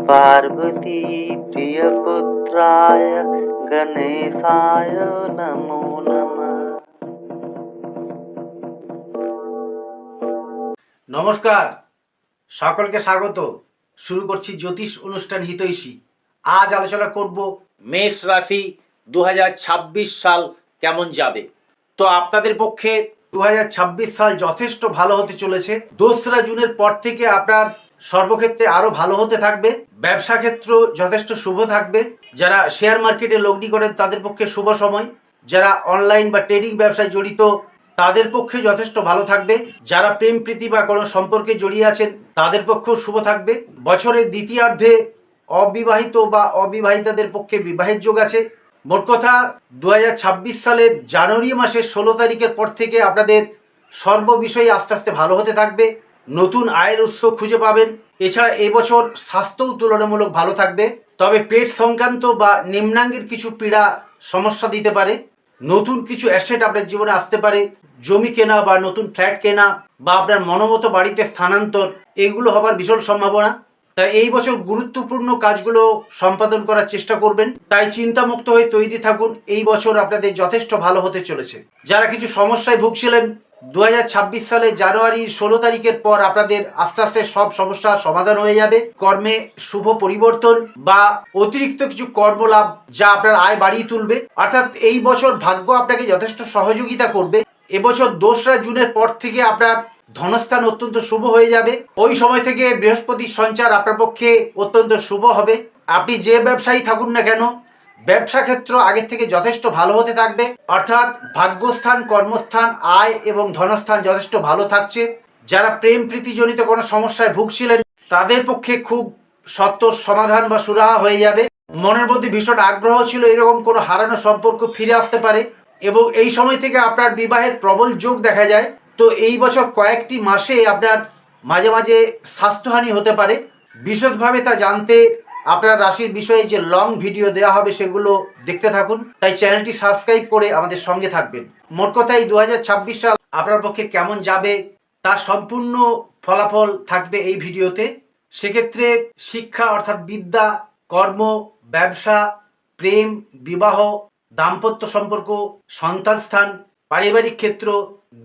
पार्वती प्रियपुत्राय गणेशाय नमो नमः। নমস্কার, সকলকে স্বাগত। শুরু করছি জ্যোতিষ অনুষ্ঠান হিতৈষী। আজ আলোচনা করব মেষ রাশি 2026 সাল কেমন যাবে। তো আপনাদের পক্ষে 2026 সাল যথেষ্ট ভালো হতে চলেছে। 2রা জুনের পর থেকে আপনার সর্বক্ষেত্রে আরো ভালো হতে থাকবে। ব্যবসা ক্ষেত্র যথেষ্ট শুভ থাকবে। যারা শেয়ার মার্কেটে লগ্নি করেন তাদের পক্ষে শুভ সময়। যারা অনলাইন বা ট্রেডিং ব্যবসায় জড়িত তাদের পক্ষে যথেষ্ট ভালো থাকবে। যারা প্রেম প্রীতি বা কোনো সম্পর্কে জড়িয়ে আছেন তাদের পক্ষেও শুভ থাকবে। বছরের দ্বিতীয়ার্ধে অবিবাহিত বা অবিবাহিতাদের পক্ষে বিবাহের যোগ আছে। মোট কথা 2026 সালের জানুয়ারি মাসের 16 তারিখের পর থেকে আপনাদের সর্ববিষয়ে আস্তে আস্তে ভালো হতে থাকবে। নতুন আয়ের উৎস খুঁজে পাবেন। এছাড়া এবছর স্বাস্থ্যও তুলনামূলক ভালো থাকবে, তবে পেট সংক্রান্ত বা নিম্নাঙ্গের কিছু পীড়া সমস্যা দিতে পারে। নতুন কিছু অ্যাসেট আপনার জীবনে আসতে পারে, জমি কেনা বা নতুন ফ্ল্যাট কেনা বা আপনার মনোমতো বাড়িতে স্থানান্তর, এগুলো হবার বিশাল সম্ভাবনা। তাই এই বছর গুরুত্বপূর্ণ কাজগুলো সম্পাদন করার চেষ্টা করবেন। তাই চিন্তামুক্ত হয়ে তৈরি থাকুন, এই বছর আপনাদের যথেষ্ট ভালো হতে চলেছে। যারা কিছু সমস্যায় ভুগছিলেন 2026 সালে জানুয়ারি 16 তারিখের পর আপনাদের আস্তে আস্তে সব সমস্যার সমাধান হয়ে যাবে। কর্মে শুভ পরিবর্তন বা অতিরিক্ত কিছু কর্মলাভ যা আপনার আয় বাড়িয়ে তুলবে। অর্থাৎ এই বছর ভাগ্য আপনাকে যথেষ্ট সহযোগিতা করবে। এবছর 2রা জুনের পর থেকে আপনার ধনস্থান অত্যন্ত শুভ হয়ে যাবে। ওই সময় থেকে বৃহস্পতির সঞ্চার আপনার পক্ষে অত্যন্ত শুভ হবে। আপনি যে ব্যবসায়ী থাকুন না কেন, ব্যবসা ক্ষেত্র আগের থেকে যথেষ্ট ভালো হতে থাকবে। অর্থাৎ ভাগ্যস্থান, কর্মস্থান, আয় এবং ধনস্থান যথেষ্ট ভালো থাকছে। যারা প্রেম প্রীতিজনিত কোনো সমস্যায় ভুগছিলেন তাদের পক্ষে খুব সত্বর সমাধান বা সুরাহা হয়ে যাবে। মনের মধ্যে ভীষণ আগ্রহ ছিল এরকম কোনো হারানো সম্পর্ক ফিরে আসতে পারে এবং এই সময় থেকে আপনার বিবাহের প্রবল যোগ দেখা যায়। তো এই বছর কয়েকটি মাসে আপনার মাঝে মাঝে স্বাস্থ্যহানি হতে পারে। বিশদভাবে তা জানতে আপনার রাশির বিষয়ে যে লং ভিডিও দেওয়া হবে সেগুলো দেখতে থাকুন। তাই চ্যানেলটি সাবস্ক্রাইব করে আমাদের সঙ্গে থাকবেন। মোট কথাই 2026 সাল আপনার পক্ষে কেমন যাবে তার সম্পূর্ণ ফলাফল থাকবে এই ভিডিওতে। সেক্ষেত্রে শিক্ষা অর্থাৎ বিদ্যা, কর্ম, ব্যবসা, প্রেম, বিবাহ, দাম্পত্য সম্পর্ক, সন্তান স্থান, পারিবারিক ক্ষেত্র,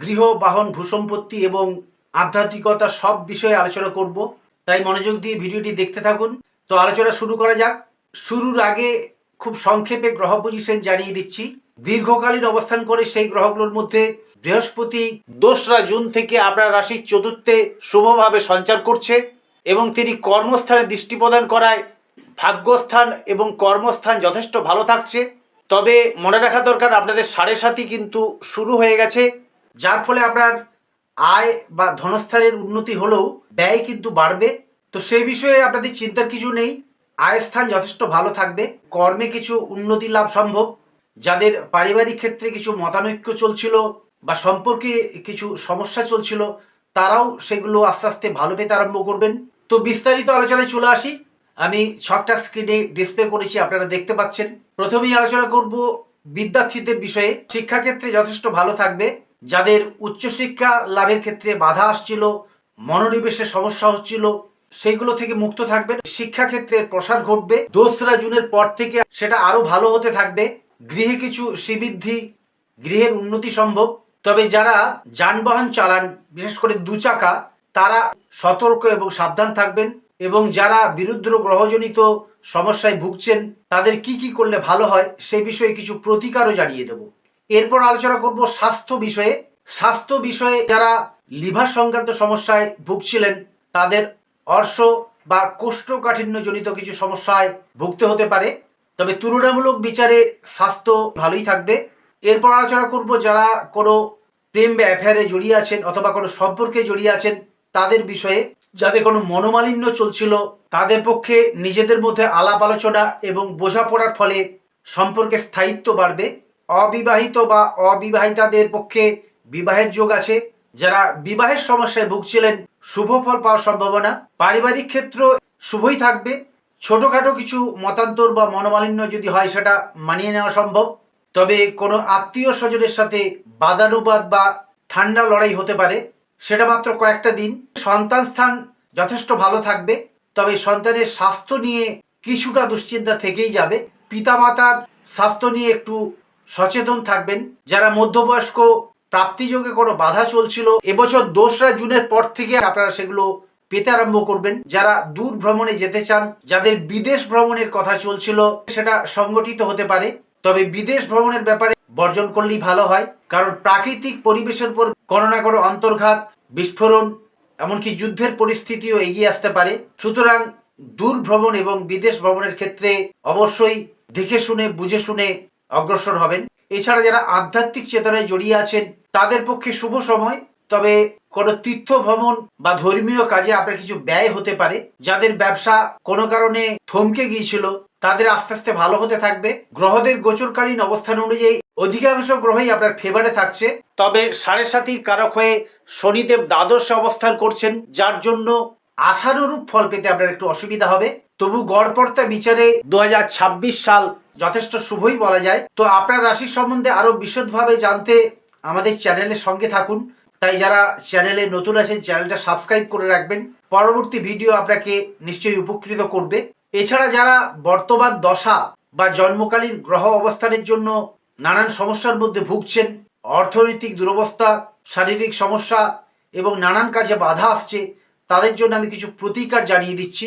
গৃহ, বাহন, ভূসম্পত্তি এবং আধ্যাত্মিকতা সব বিষয়ে আলোচনা করব। তাই মনোযোগ দিয়ে ভিডিওটি দেখতে থাকুন। তো আলোচনা শুরু করা যাক। শুরুর আগে খুব সংক্ষেপে গ্রহ পজিশন জানিয়ে দিচ্ছি। দীর্ঘকালীন অবস্থান করে সেই গ্রহগুলোর মধ্যে বৃহস্পতি 2রা জুন থেকে আপনার রাশির চতুর্থে শুভভাবে সঞ্চার করছে এবং তিনি কর্মস্থানে দৃষ্টি প্রদান করায় ভাগ্যস্থান এবং কর্মস্থান যথেষ্ট ভালো থাকছে। তবে মনে রাখা দরকার আপনাদের 7.5 কিন্তু শুরু হয়ে গেছে, যার ফলে আপনার আয় বা ধনস্থানের উন্নতি হলেও ব্যয় কিন্তু বাড়বে। তো সেই বিষয়ে আপনাদের চিন্তার কিছু নেই। আয় স্থান যথেষ্ট ভালো থাকবে, কর্মে কিছু উন্নতি লাভ সম্ভব। যাদের পারিবারিক ক্ষেত্রে কিছু মতানৈক্য চলছিল বা সম্পর্কে কিছু সমস্যা চলছিল তারাও সেগুলো আস্তে আস্তে ভালো পেতে আরম্ভ করবেন। তো বিস্তারিত আলোচনায় চলে আসি। আমি ছকটা স্ক্রিনে ডিসপ্লে করেছি, আপনারা দেখতে পাচ্ছেন। প্রথমেই আলোচনা করব বিদ্যার্থীদের বিষয়ে। শিক্ষাক্ষেত্রে যথেষ্ট ভালো থাকবে। যাদের উচ্চশিক্ষা লাভের ক্ষেত্রে বাধা আসছিল, মনোনিবেশের সমস্যা হচ্ছিল, সেইগুলো থেকে মুক্ত থাকবেন। শিক্ষাক্ষেত্রের প্রসার ঘটবে। 2রা জুনের পর থেকে সেটা আরো ভালো হতে থাকবে। গৃহে কিছু শ্রীবৃদ্ধি, গৃহের উন্নতি সম্ভব। তবে যারা যানবাহন চালান, বিশেষ করে 2 চাকা, তারা সতর্ক এবং সাবধান থাকবেন। এবং যারা বিরুদ্ধ গ্রহজনিত সমস্যায় ভুগছেন তাদের কি কি করলে ভালো হয় সেই বিষয়ে কিছু প্রতিকারও জানিয়ে দেব। এরপর আলোচনা করব স্বাস্থ্য বিষয়ে। স্বাস্থ্য বিষয়ে যারা লিভার সংক্রান্ত সমস্যায় ভুগছিলেন তাদের অর্শ বা কোষ্ঠকাঠিন্যজনিত কিছু সমস্যায় ভুগতে হতে পারে, তবে তুলনামূলক বিচারে স্বাস্থ্য ভালোই থাকবে। এরপর আলোচনা করব যারা কোনো প্রেম বা অ্যাফেয়ারে জড়িয়ে আছেন অথবা কোনো সম্পর্কে জড়িয়ে আছেন তাদের বিষয়ে। যাদের কোনো মনোমালিন্য চলছিল তাদের পক্ষে নিজেদের মধ্যে আলাপ আলোচনা এবং বোঝাপড়ার ফলে সম্পর্কের স্থায়িত্ব বাড়বে। অবিবাহিত বা অবিবাহিতাদের পক্ষে বিবাহের যোগ আছে। যারা বিবাহের সমস্যায় ভুগছিলেন শুভ ফল পাওয়ার সম্ভাবনা। পারিবারিক ক্ষেত্র শুভই থাকবে। ছোটখাটো কিছু মতান্তর বা মনোমালিন্য যদি হয় সেটা মানিয়ে নেওয়া সম্ভব। তবে কোনো আত্মীয় স্বজনের সাথে বাদানুবাদ বা ঠান্ডা লড়াই হতে পারে, সেটা মাত্র কয়েকটা দিন। সন্তান স্থান যথেষ্ট ভালো থাকবে। তবে সন্তানের স্বাস্থ্য নিয়ে কিছুটা দুশ্চিন্তা থেকেই যাবে। পিতামাতার স্বাস্থ্য নিয়ে একটু সচেতন থাকবেন। যারা মধ্যবয়স্ক, প্রাপ্তিযোগে কোনো বাধা চলছিল, এবছর 2রা জুনের পর থেকে আপনারা সেগুলো পেতে আরম্ভ করবেন। যারা দূর ভ্রমণে যেতে চান, যাদের বিদেশ ভ্রমণের কথা চলছিল, সেটা সংগঠিত হতে পারে। তবে বিদেশ ভ্রমণের ব্যাপারে বর্জন করলেই ভালো হয়, কারণ প্রাকৃতিক পরিবেশের উপর কোনো না কোনো অন্তর্ঘাত, বিস্ফোরণ, এমনকি যুদ্ধের পরিস্থিতিও এগিয়ে আসতে পারে। সুতরাং দূর ভ্রমণ এবং বিদেশ ভ্রমণের ক্ষেত্রে অবশ্যই দেখে শুনে বুঝে শুনে অগ্রসর হবেন। এছাড়া যারা আধ্যাত্মিক চেতনায় জড়িয়ে আছেন তাদের পক্ষে শুভ সময়, তবে কোনো তীর্থ ভ্রমণ বা ধর্মীয় কাজে আপনার কিছু ব্যয় হতে পারে। যাদের ব্যবসা কোনো কারণে থমকে গিয়েছিল তাদের আস্তে আস্তে ভালো হতে থাকবে। গ্রহদের গোচরকালীন অবস্থান অনুযায়ী অধিকাংশ গ্রহই আপনার ফেভারে থাকছে। তবে 7.5 কারক হয়ে শনিদেব দ্বাদশে অবস্থান করছেন, যার জন্য আশানুরূপ ফল পেতে আপনার একটু অসুবিধা হবে। তবু গড়পড়তা বিচারে 2026 সাল যথেষ্ট শুভই বলা যায়। তো আপনার রাশির সম্বন্ধে আরো বিশদভাবে জানতে আমাদের চ্যানেলের সঙ্গে থাকুন। তাই যারা চ্যানেলে নতুন আছেন চ্যানেলটা সাবস্ক্রাইব করে রাখবেন, পরবর্তী ভিডিও আপনাকে নিশ্চয়ই উপকৃত করবে। এছাড়া যারা বর্তমান দশা বা জন্মকালীন গ্রহ অবস্থানের জন্য নানান সমস্যার মধ্যে ভুগছেন, অর্থনৈতিক দুরবস্থা, শারীরিক সমস্যা এবং নানান কাজে বাধা আসছে, তাদের জন্য আমি কিছু প্রতিকার জানিয়ে দিচ্ছি।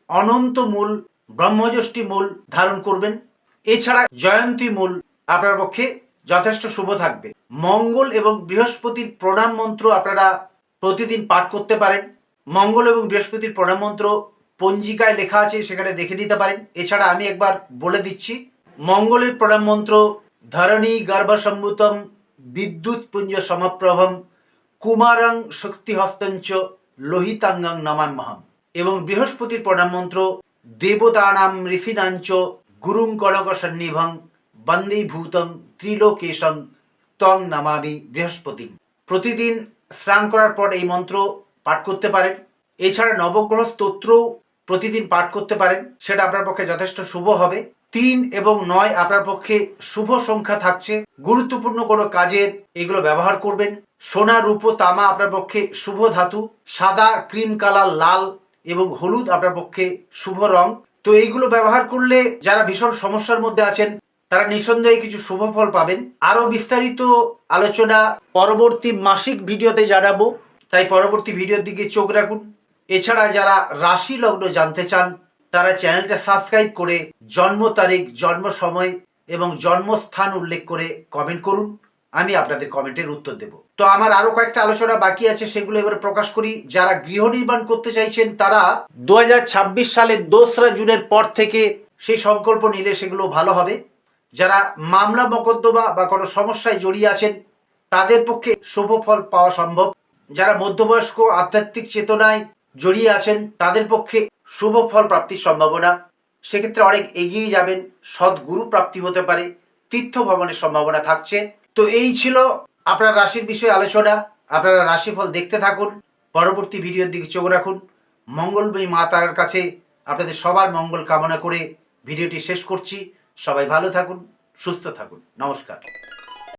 অনন্ত মূল, ব্রহ্মযষ্টি মূল ধারণ করবেন। এছাড়া জয়ন্তী মূল আপনার পক্ষে যথেষ্ট শুভ থাকবে। মঙ্গল এবং বৃহস্পতির প্রণাম মন্ত্র আপনারা প্রতিদিন পাঠ করতে পারেন। মঙ্গল এবং বৃহস্পতির প্রণাম মন্ত্র পঞ্জিকায় লেখা আছে, সেখানে দেখে নিতে পারেন। এছাড়া আমি একবার বলে দিচ্ছি। মঙ্গলের প্রণাম মন্ত্র: ধরণী গর্ভসম্ভূতম বিদ্যুৎ পুঞ্জ সমপ্রভম কুমারং শক্তিহস্তঞ্চ লোহিতাঙ্গং নমাম্যহম। এবং বৃহস্পতির প্রণাম মন্ত্র: দেবতানাম ঋষিনাঞ্চ গুরুং কনক সন্নিভং বন্দে ভূতং ত্রিলোকেশং তং নমামি বৃহস্পতি। প্রতিদিন স্নান করার পর এই মন্ত্র পাঠ করতে পারেন। এছাড়া নবগ্রহ স্তোত্র প্রতিদিন পাঠ করতে পারেন, সেটা আপনার পক্ষে যথেষ্ট শুভ হবে। 3 এবং 9 আপনার পক্ষে শুভ সংখ্যা থাকছে। গুরুত্বপূর্ণ কোনো কাজের এগুলো ব্যবহার করবেন। সোনা, রূপো, তামা আপনার পক্ষে শুভ ধাতু। সাদা, ক্রিম কালার, লাল এবং হলুদ আপনার পক্ষে শুভ রং। তো এইগুলো ব্যবহার করলে যারা ভীষণ সমস্যার মধ্যে আছেন তারা নিঃসন্দেহে কিছু শুভ ফল পাবেন। আরো বিস্তারিত আলোচনা পরবর্তী মাসিক ভিডিওতে জানাবো, তাই পরবর্তী ভিডিওর দিকে চোখ রাখুন। এছাড়া যারা রাশি লগ্ন জানতে চান তারা চ্যানেলটা সাবস্ক্রাইব করে জন্ম তারিখ, জন্ম সময় এবং জন্মস্থান উল্লেখ করে কমেন্ট করুন। আমি আপনাদের কমেন্টের উত্তর দেব। তো আমার আরো কয়েকটা আলোচনা বাকি আছে, সেগুলো এবারে প্রকাশ করি। যারা গৃহ নির্মাণ করতে চাইছেন তারা 2026 সালের 2রা জুনের পর থেকে সেই সংকল্প নিলে সেগুলো ভালো হবে। যারা মামলা মোকদ্দমা বা কোনো সমস্যায় জড়িয়ে আছেন তাদের পক্ষে শুভ ফল পাওয়া সম্ভব। যারা মধ্যবয়স্ক, আধ্যাত্মিক চেতনায় জড়িয়ে আছেন তাদের পক্ষে শুভ ফল প্রাপ্তির সম্ভাবনা, সেক্ষেত্রে অনেক এগিয়ে যাবেন। সদ্গুরু প্রাপ্তি হতে পারে, তীর্থ ভ্রমণের সম্ভাবনা থাকছে। তো এই ছিল আপনার রাশির বিষয়ে আলোচনা। আপনারা রাশিফল দেখতে থাকুন, পরবর্তী ভিডিওর দিকে চোখ রাখুন। মঙ্গলময়ী মা তারার কাছে আপনাদের সবার মঙ্গল কামনা করে ভিডিওটি শেষ করছি। সবাই ভালো থাকুন, সুস্থ থাকুন। নমস্কার।